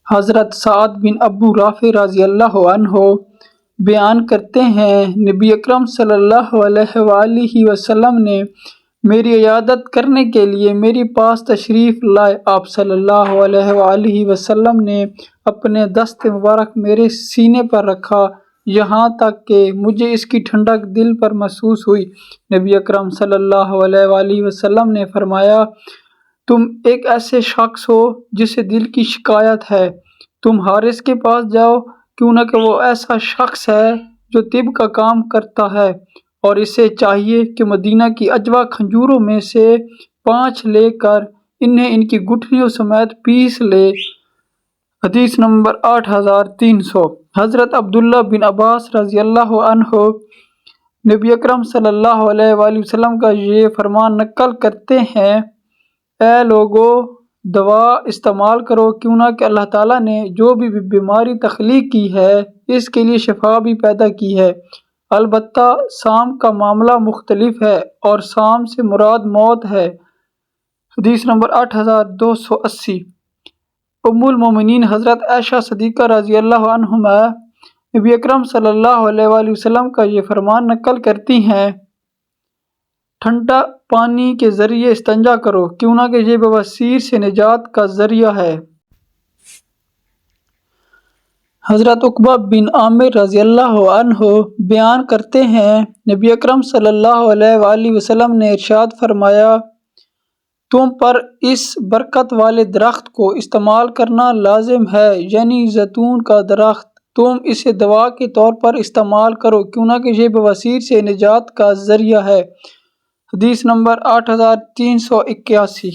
حضرت سعد بن ابو رافع رضی اللہ عنہ بیان کرتے ہیں، نبی اکرم صلی اللہ علیہ وآلہ وسلم نے میری عیادت کرنے کے لیے میرے پاس تشریف لائے۔ آپ صلی اللہ علیہ وآلہ وسلم نے اپنے دست مبارک میرے سینے پر رکھا، یہاں تک کہ مجھے اس کی ٹھنڈک دل پر محسوس ہوئی۔ نبی اکرم صلی اللہ علیہ وآلہ وسلم نے فرمایا، تم ایک ایسے شخص ہو جسے دل کی شکایت ہے، تم حارث کے پاس جاؤ، کیوں نہ کہ وہ ایسا شخص ہے جو طب کا کام کرتا ہے، اور اسے چاہیے کہ مدینہ کی اجوا کھجوروں میں سے 5 لے کر انہیں ان کی گٹھلیوں سمیت پیس لے۔ حدیث نمبر 8300۔ حضرت عبداللہ بن عباس رضی اللہ عنہ نبی اکرم صلی اللہ علیہ وآلہ وسلم کا یہ فرمان نقل کرتے ہیں، اے لوگو، دوا استعمال کرو، کیوں نہ کہ اللہ تعالیٰ نے جو بھی بیماری تخلیق کی ہے اس کے لیے شفا بھی پیدا کی ہے، البتہ سام کا معاملہ مختلف ہے اور سام سے مراد موت ہے۔ حدیث نمبر 8280۔ ام المومنین حضرت عائشہ صدیقہ رضی اللہ عنہما نبی اکرم صلی اللہ علیہ وآلہ وسلم کا یہ فرمان نقل کرتی ہیں، ٹھنڈا پانی کے ذریعے استنجا کرو، کیوں نہ کہ یہ بواسیر سے نجات کا ذریعہ ہے۔ حضرت عقبہ بن عامر رضی اللہ عنہ بیان کرتے ہیں، نبی اکرم صلی اللہ علیہ وآلہ وسلم نے ارشاد فرمایا، تم پر اس برکت والے درخت کو استعمال کرنا لازم ہے، یعنی زیتون کا درخت، تم اسے دوا کے طور پر استعمال کرو، کیوں نہ کہ یہ بواسیر سے نجات کا ذریعہ ہے۔ حدیث نمبر 8381۔